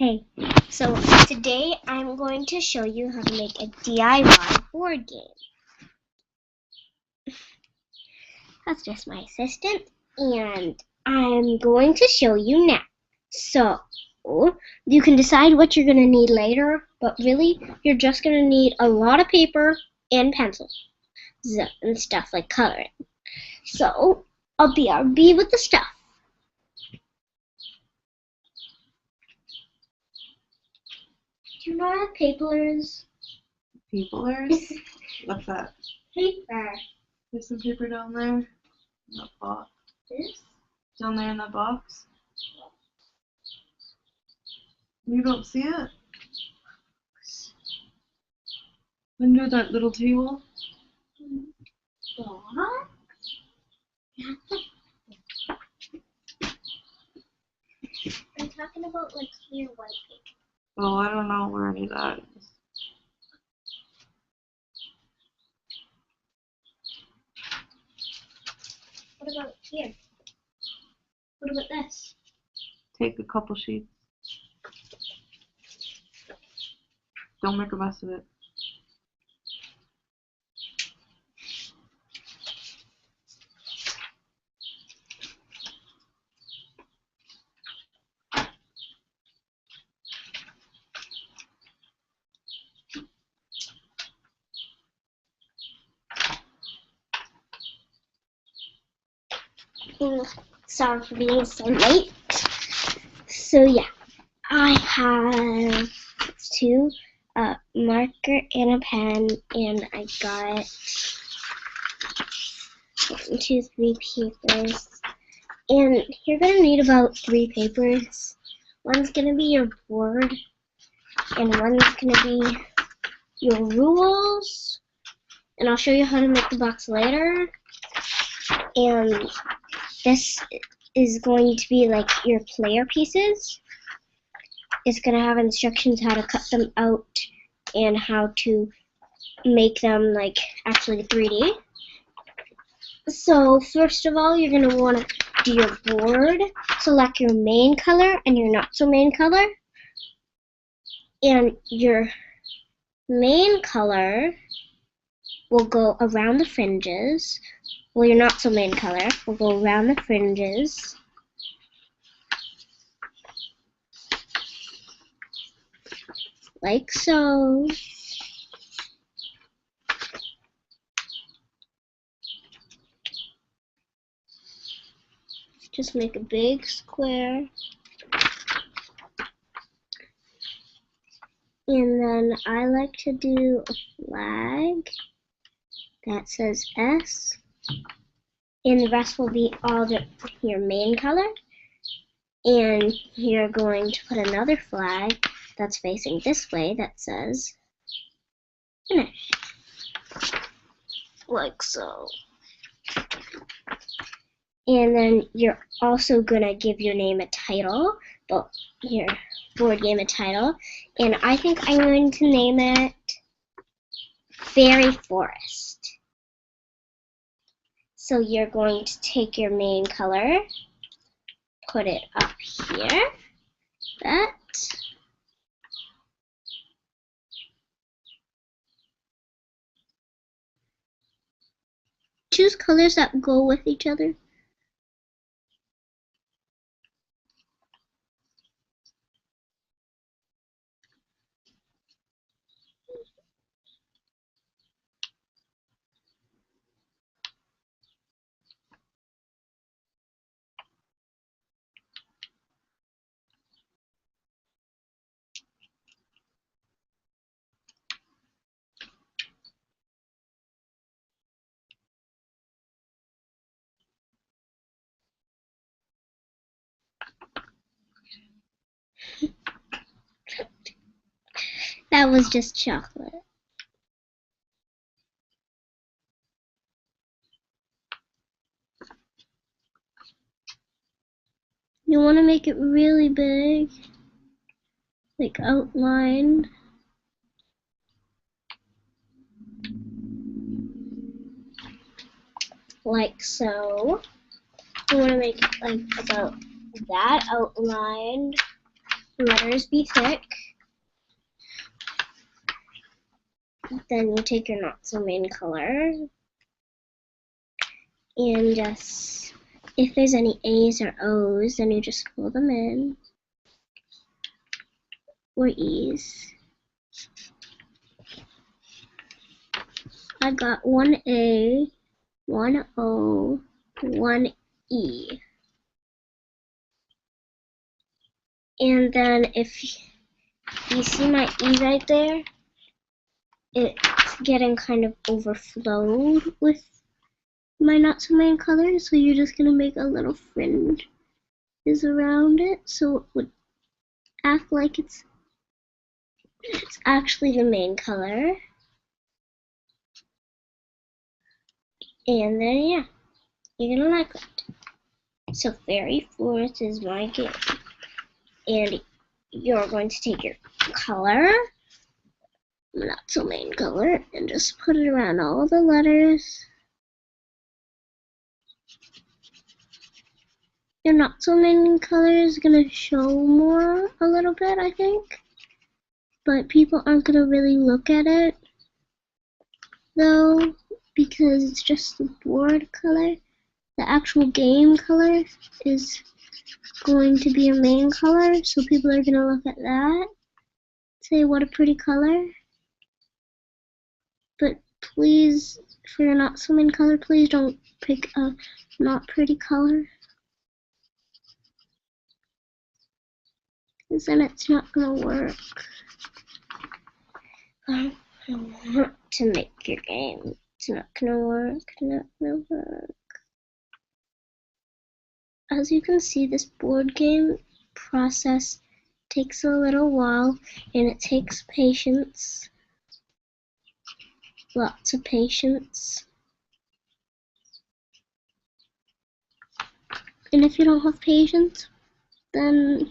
Hey, so today I'm going to show you how to make a DIY board game. That's just my assistant, and I'm going to show you now. So, you can decide what you're going to need later, but really, you're just going to need a lot of paper and pencils and stuff like coloring. So, I'll be with the stuff. Do you know what a paper is? Papers? What's that? Paper. There's some paper down there in that box. This? Down there in that box? You don't see it? Under that little table? Box? I'm talking about like clear white paper. Oh, I don't know where any of that is. What about here? What about this? Take a couple sheets. Don't make a mess of it. Sorry for being so late. So yeah, I have a marker and a pen, and I got 1, 2, 3 papers. And you're gonna need about 3 papers. One's gonna be your board, and one's gonna be your rules. And I'll show you how to make the box later. And this is going to be like your player pieces. It's going to have instructions how to cut them out and how to make them like actually 3D. So first of all, you're going to want to do your board, select your main color and your not so main color. And your main color will go around the fringes. Well, your not so main color will go around the fringes. Like so. Just make a big square. And then I like to do a flag that says S. And the rest will be all your main color. And you're going to put another flag that's facing this way that says finish. Like so. And then you're also going to give your name a title, but your board game a title. And I think I'm going to name it Fairy Forest. So you're going to take your main color, put it up here, that. Choose colors that go with each other. That was just chocolate. You want to make it really big, like outlined. Like so. You want to make it like about that outlined. letters be thick. Then you take your not so main color and just, if there's any A's or O's, then you just fill them in, or E's. I got one A, one O, one E. And then if you see my E right there, it's getting kind of overflowed with my not so main color, so you're just gonna make a little fringe around it so it would act like it's actually the main color. And then yeah, you're gonna like that. So Fairy Forest is my game. And you're going to take your color, not so main color, and just put it around all the letters. Your not so main color is gonna show more a little bit, I think, but people aren't gonna really look at it though, because it's just the board color. The actual game color is going to be a main color, so people are gonna look at that, say what a pretty color. But please, for your not so main color, please don't pick a not pretty color, because then it's not gonna work. I want to make your game. It's not gonna work, not gonna work. As you can see, this board game process takes a little while, and it takes patience. Lots of patience. And if you don't have patience, then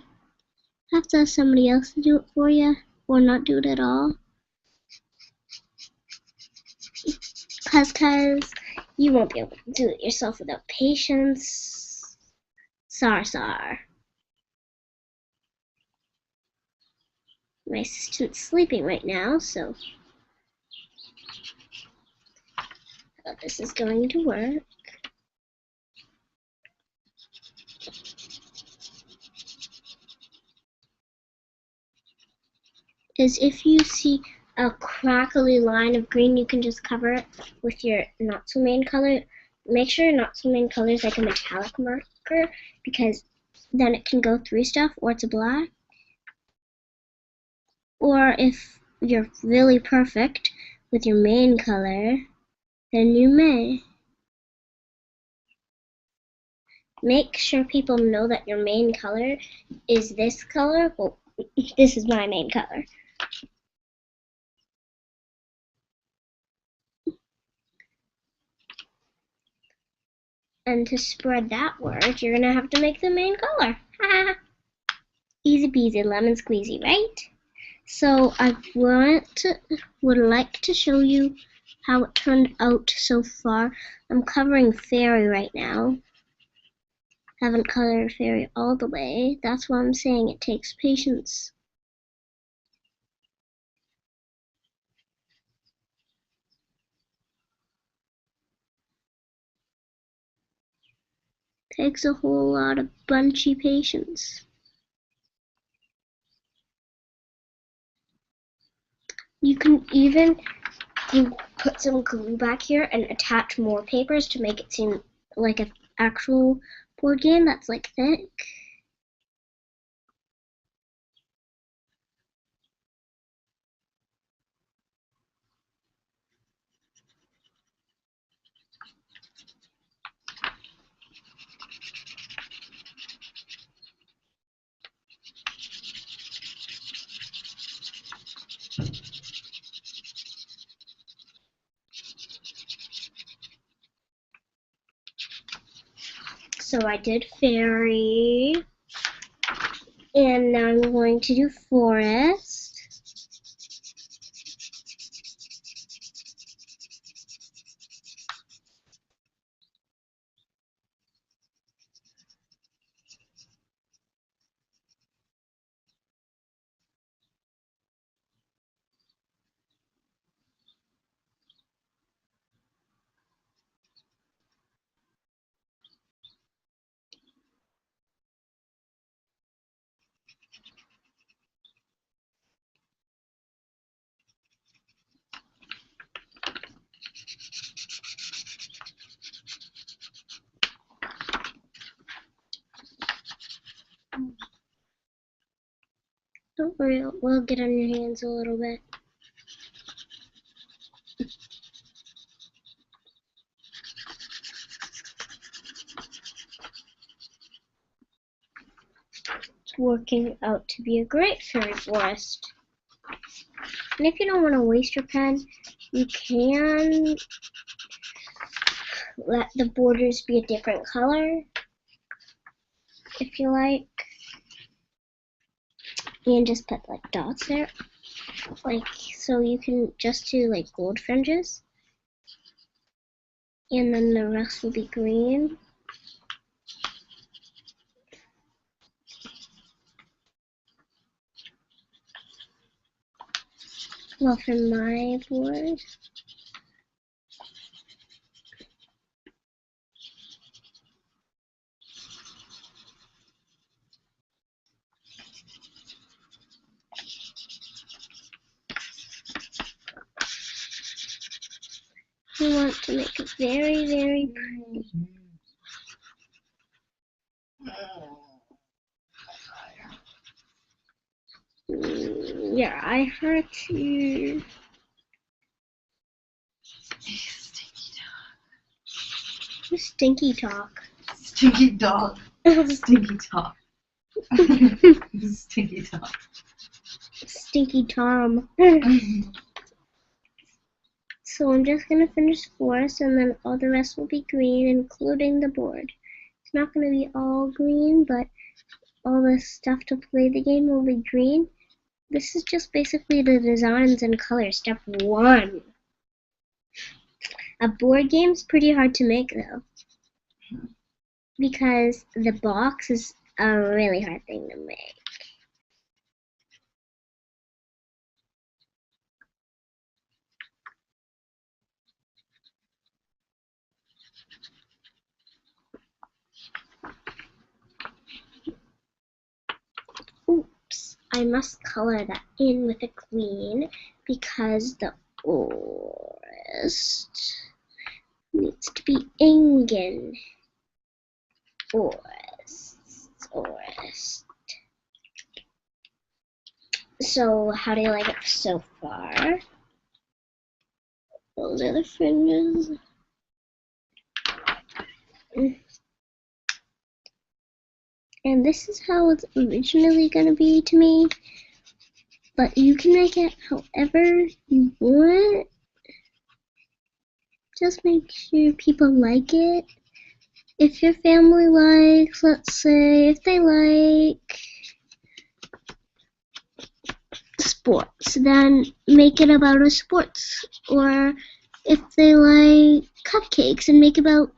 you have to ask somebody else to do it for you, or not do it at all. Cause you won't be able to do it yourself without patience. Sar. My assistant's sleeping right now, so this is going to work. Is if you see a crackly line of green, you can just cover it with your not so main color. Make sure your not so main color is like a metallic marker, because then it can go through stuff, or it's a black. Or if you're really perfect with your main color, then you may. Make sure people know that your main color is this color. Well, this is my main color. And to spread that word, you're gonna have to make the main color. Easy peasy, lemon squeezy, right? So I would like to show you how it turned out so far. I'm covering Fairy right now. Haven't colored Fairy all the way. That's why I'm saying it takes patience. Takes a whole lot of bunchy patience. You can even put some glue back here and attach more papers to make it seem like an actual board game that's like thick. So I did Fairy, and now I'm going to do Forest. Don't worry, it will get on your hands a little bit. It's working out to be a great fairy forest. And if you don't want to waste your pen, you can let the borders be a different color if you like. And just put like dots there. Like, so you can just do like gold fringes. And then the rest will be green. Well, for my board, I want to make it very, very pretty. Yeah, I heard you. Stinky talk. Stinky dog. Stinky talk. Stinky talk. Stinky Tom. So I'm just gonna finish forest, and then all the rest will be green, including the board. It's not gonna be all green, but all the stuff to play the game will be green. This is just basically the designs and colors. Step 1. A board game's pretty hard to make though, because the box is a really hard thing to make. Oops, I must color that in with a green because the forest needs to be Ingen. Forest. So, how do you like it so far? Those are the fringes. And this is how it's originally going to be to me. But you can make it however you want. Just make sure people like it. If your family likes, let's say, if they like sports, then make it about a sports. Or if they like cupcakes, and make about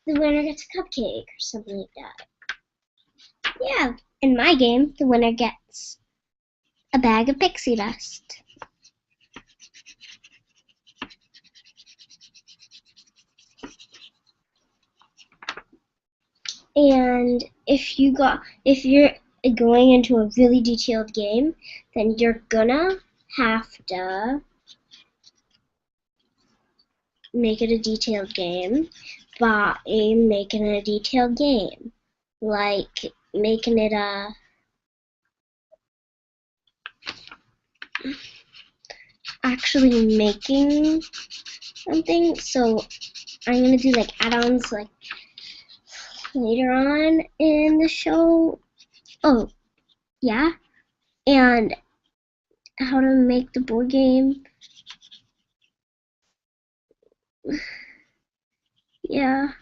the winner gets a cupcake or something like that. Yeah, in my game, the winner gets a bag of pixie dust. And if you're going into a really detailed game, then you're gonna have to make it a detailed game by making it a detailed game. Like making it actually making something. So I'm gonna do like add-ons like later on in the show. Oh, yeah. And how to make the board game. Yeah.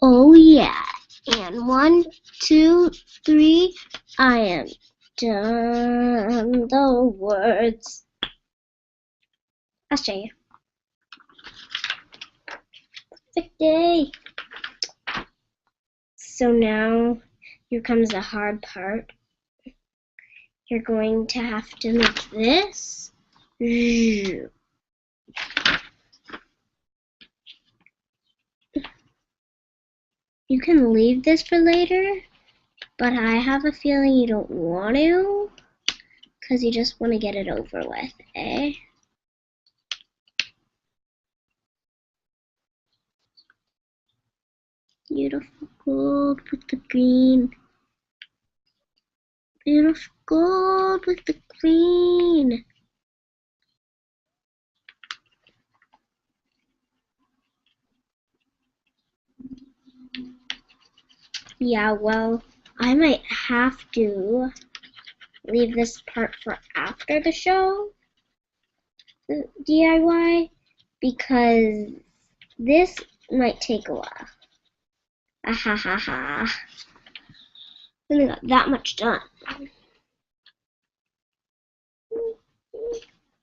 Oh yeah. And 1, 2, 3, I am done the words. I'll show you. Perfect day. So now here comes the hard part. You're going to have to make this. You can leave this for later, but I have a feeling you don't want to, because you just want to get it over with, eh? Beautiful gold with the green. Beautiful gold with the green. Yeah, well, I might have to leave this part for after the show, the DIY, because this might take a while. Ah ha ha ha. I only got that much done.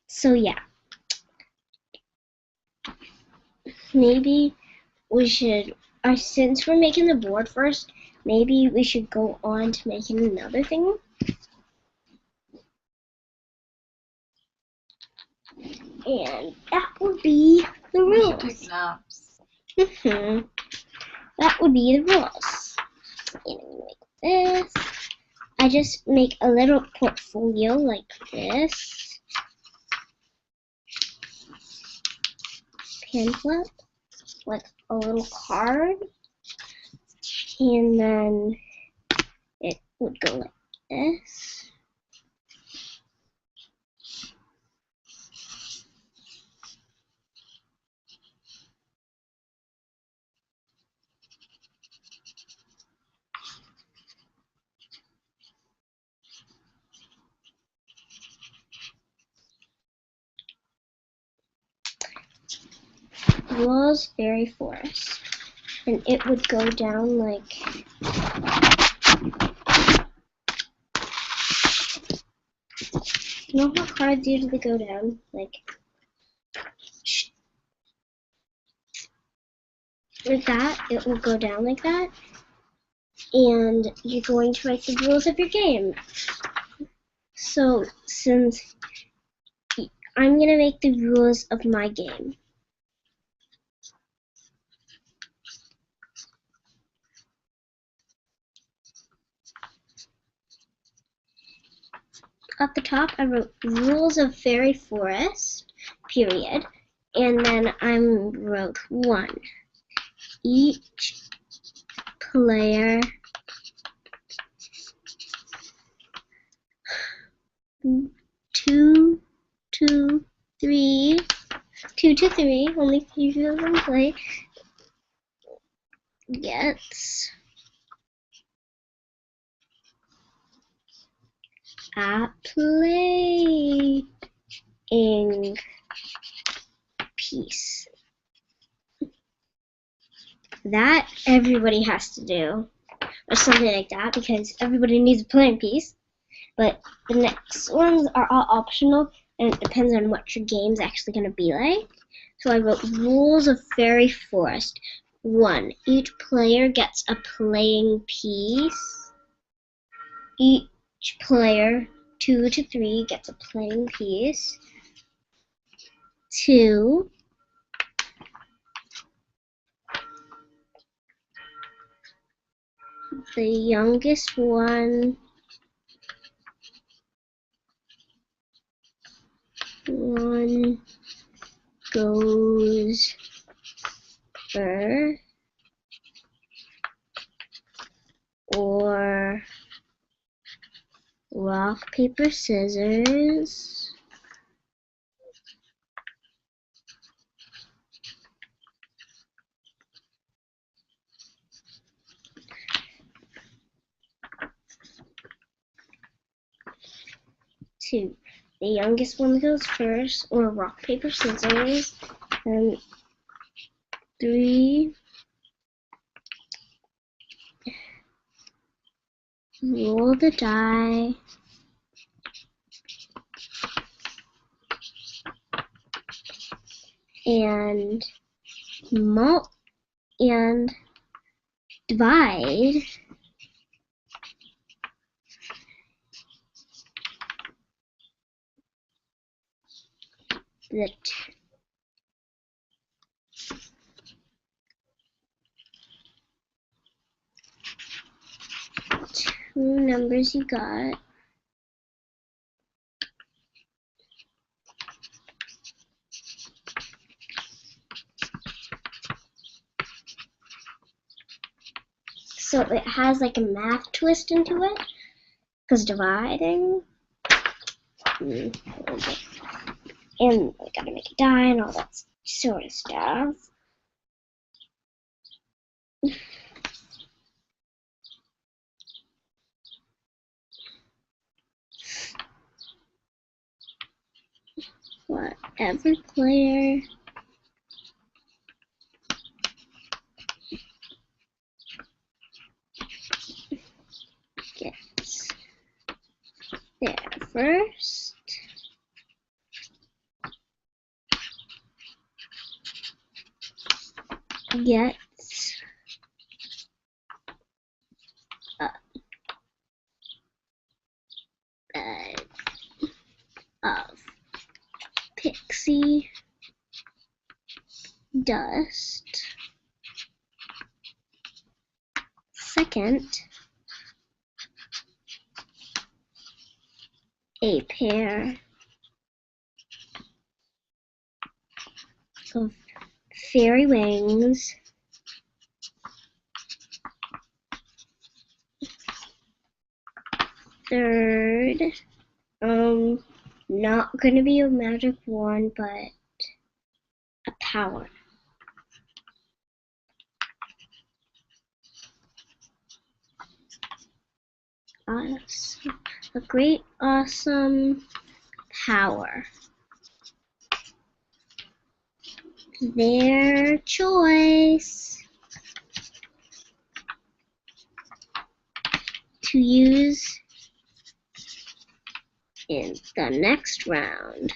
So yeah, maybe we should, since we're making the board first, maybe we should go on to making another thing. And that would be the We should rules. take naps. That would be the rules. And like this. I just make a little portfolio like this. Pamphlet with a little card. And then it would go like this. Rules Fairy Forest. And it would go down like you know how cards usually go down? Like that, it will go down like that. And you're going to write the rules of your game. So since I'm gonna make the rules of my game. At the top, I wrote rules of Fairy Forest, period. And then I wrote 1. Each player two to three, only few of them play, gets a playing piece. That everybody has to do, or something like that, because everybody needs a playing piece. But the next ones are all optional, and it depends on what your game's actually going to be like. So I wrote rules of Fairy Forest. 1. Each player gets a playing piece. Each player, 2 to 3, gets a playing piece. 2. The youngest one goes first, or rock, paper, scissors. Two. The youngest one goes first, or rock, paper, scissors. And 3. Roll the die. And and divide the two numbers you got. So it has like a math twist into it, because dividing. And we gotta make it die and all that sort of stuff. Whatever player gets there first gets a bag of pixie dust. Second, a pair of fairy wings. Third, not gonna be a magic wand, but a power. Awesome. A great, awesome power. Their choice to use in the next round.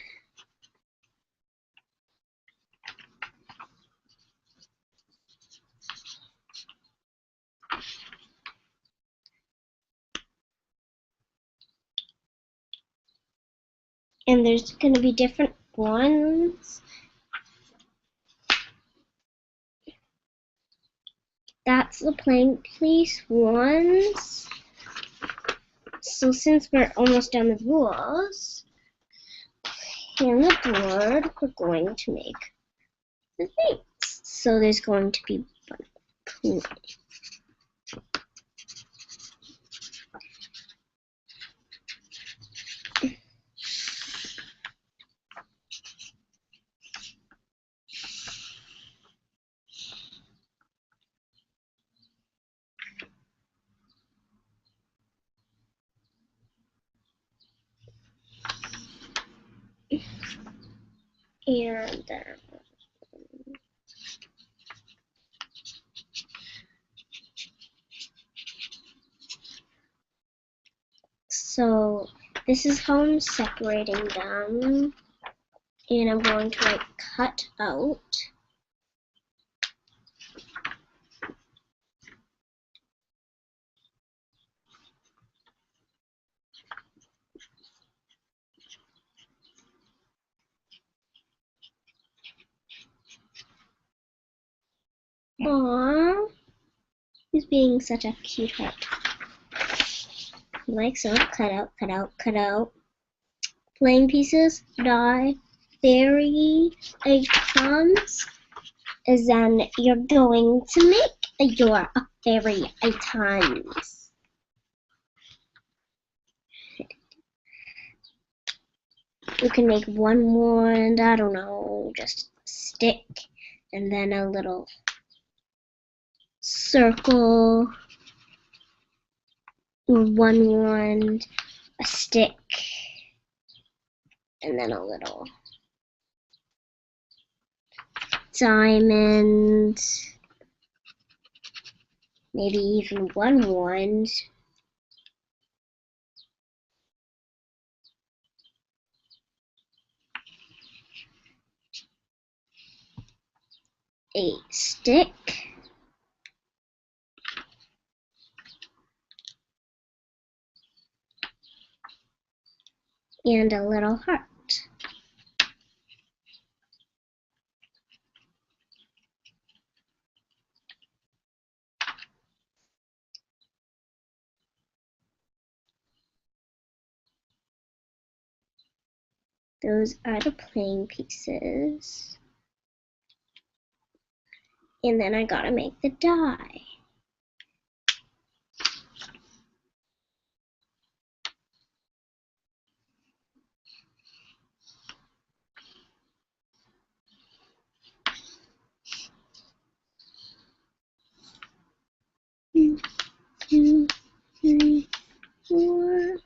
And there's going to be different ones. That's the playing place ones. So since we're almost done with rules, on the board, we're going to make the things. So there's going to be one. And so this is how I'm separating them, and I'm going to like cut out. Aww, he's being such a cute heart. Like so, cut out, cut out, cut out. Playing pieces, die, fairy items, and then you're going to make your fairy items. You can make one wand, I don't know, just a stick, and then a little circle, one wand, a stick, and then a little diamond, maybe even one wand. A stick, and a little heart. Those are the playing pieces. And then I gotta make the die. One, two, three, four.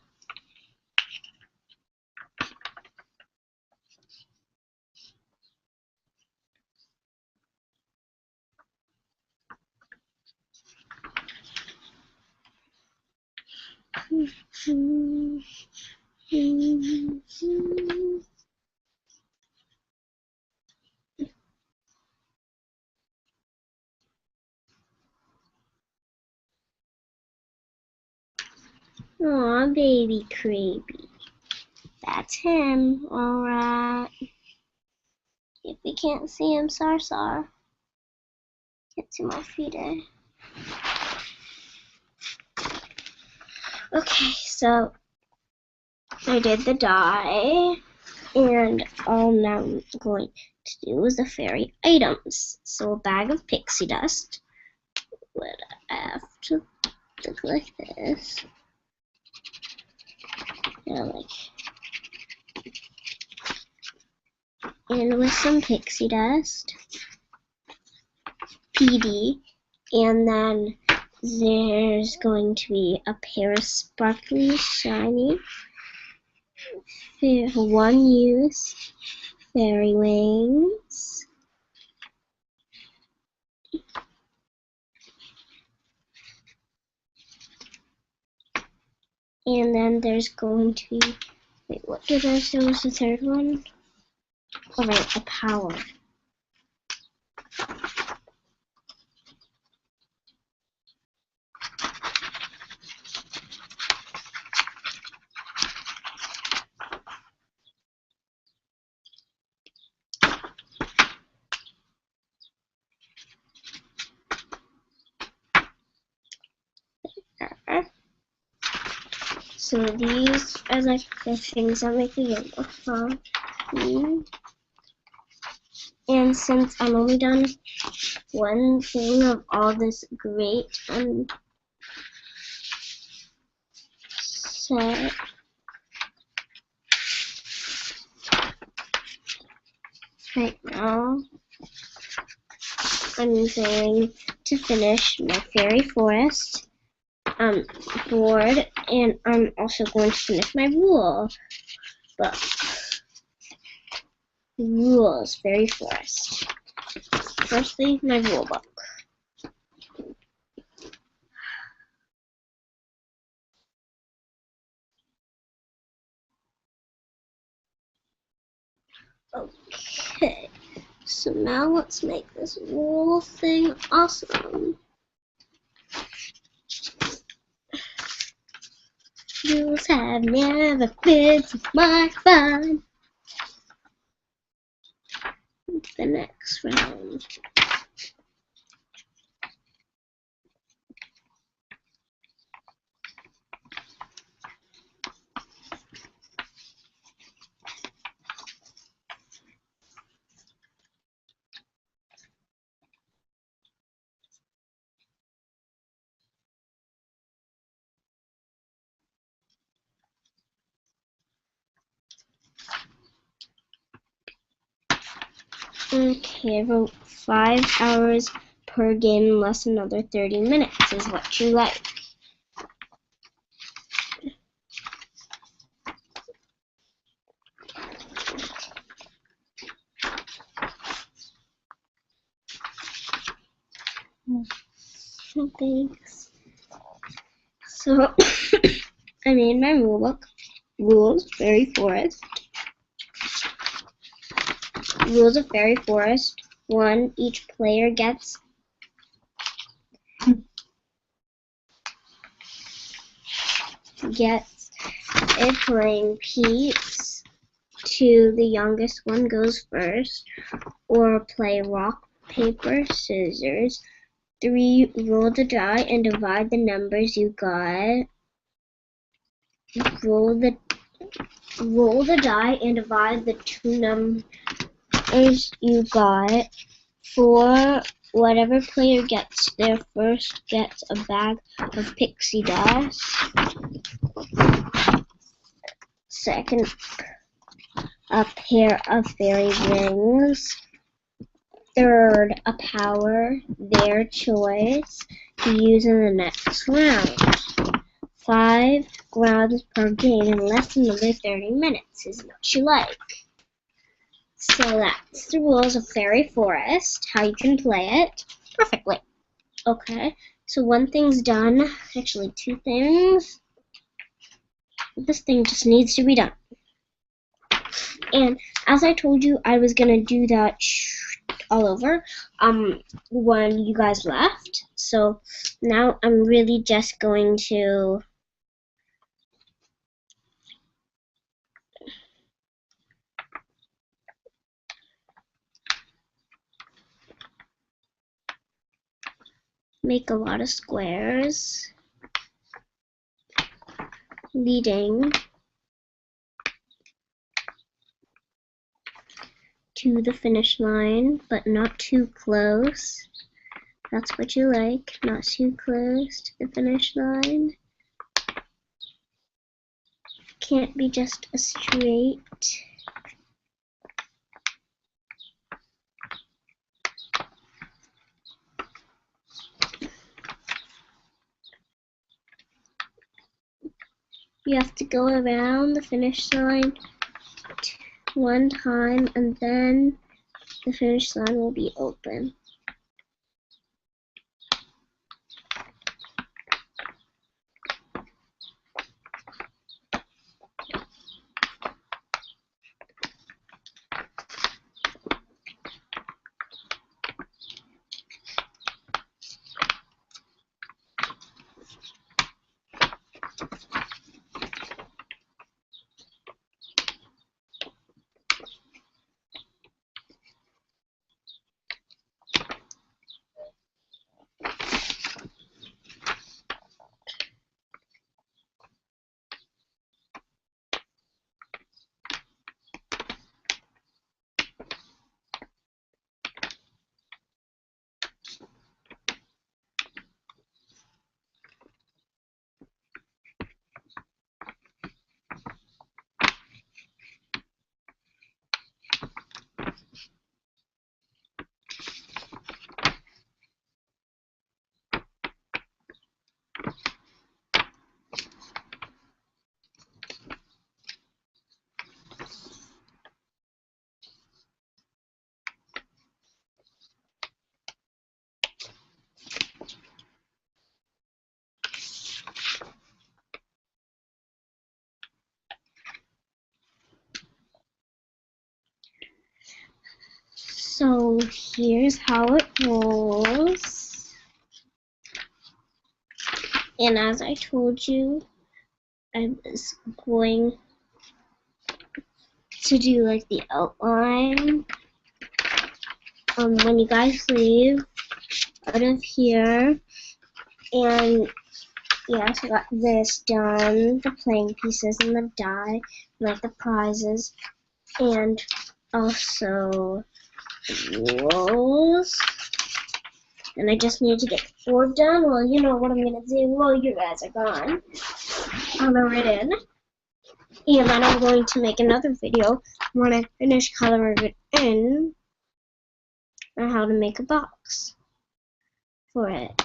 Aw, baby creepy. That's him, alright. If you can't see him, Sar. Can't see my feet, eh? Okay, so I did the die, and all now I'm going to do is the fairy items. So a bag of pixie dust would have to look like this. And with some pixie dust, PD, and then there's going to be a pair of sparkly, shiny, one use fairy wings. And then there's going to be, wait, what did I say was the third one? Oh, right, a power. So these are like the things that make the game look fun. And since I'm only done one thing of all this great set, right now I'm going to finish my fairy forest board, and I'm also going to finish my rule book. Rules, fairy forest. Firstly, my rule book. Okay, so now let's make this whole thing awesome. Rules have never been so much fun. The next round. Okay, I wrote 5 hours per game less another 30 minutes is what you like. Thanks. So I made my rule book. Rules, fairy forest. Rules of fairy forest. 1, each player gets a playing piece. 2, the youngest one goes first, or play rock, paper, scissors. 3, roll the die and divide the numbers you got. Roll the roll the die and divide the two numbers you got. For whatever player gets there first gets a bag of pixie dust. Second, a pair of fairy rings. Third, a power, their choice, to use in the next round. 5 rounds per game in less than another 30 minutes is what you like. So that's the rules of Fairy Forest, how you can play it perfectly. Okay, so one thing's done, actually 2 things. This thing just needs to be done. And as I told you, I was going to do that all over when you guys left. So now I'm really just going to make a lot of squares leading to the finish line, but not too close. That's what you like, not too close to the finish line. Can't be just a straight. You have to go around the finish line 1 time, and then the finish line will be open. So here's how it rolls. And as I told you, I was going to do like the outline when you guys leave out of here. And yes, I got this done, the playing pieces and the die, like the prizes, and also rolls. And I just need to get 4 done. Well, you know what I'm going to do while you guys are gone. Color it in. And then I'm going to make another video when I finish coloring it in on how to make a box for it.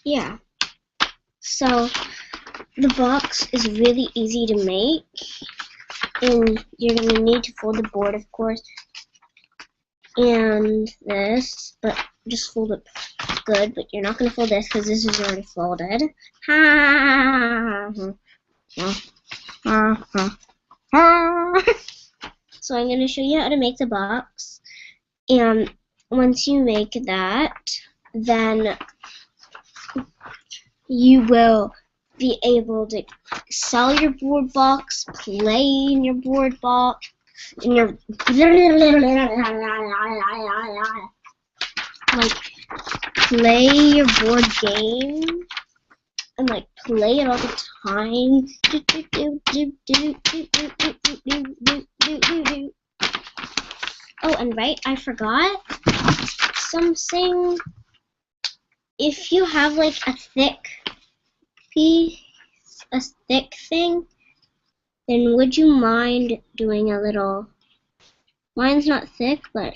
Yeah, so the box is really easy to make, and you're going to need to fold the board, of course, and this, but just fold it good. But you're not going to fold this because this is already folded. So I'm going to show you how to make the box, and once you make that, then you will be able to sell your board box, play in your board box, in your like play your board game and like play it all the time. Oh, and right, I forgot something. If you have like a thick piece, a thick thing, then would you mind doing a little, mine's not thick, but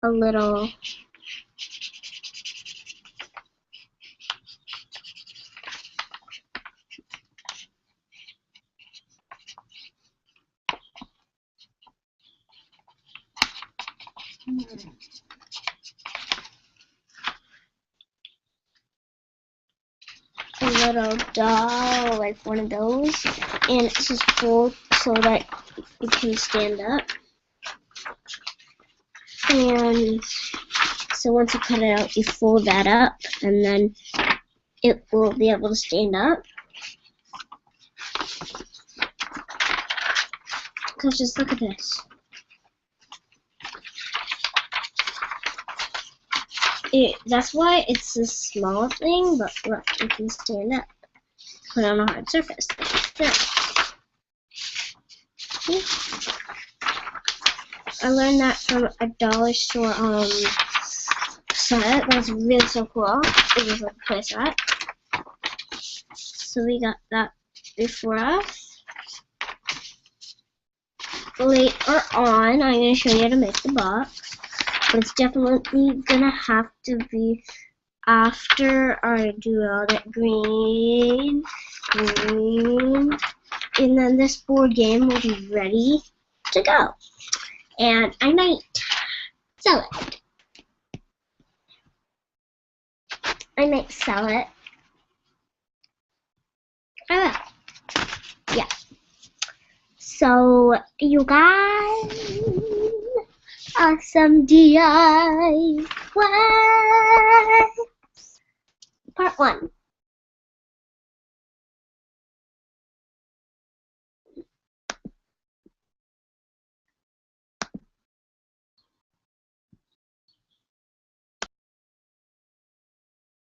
a little doll, like one of those, and it's just full so that it can stand up. And so once you cut it out, you fold that up, and then it will be able to stand up. Because just look at this. That's why it's a small thing, but look, you can stand up. Put it on a hard surface. There. See? I learned that from a dollar store set. That's really so cool. It was like a play set. So we got that before us. Later on, I'm going to show you how to make the box. But it's definitely going to have to be after I do all that green. And then this board game will be ready to go. And I might sell it. I might sell it. I will. Yeah. So, you guys, awesome DIY. Part 1.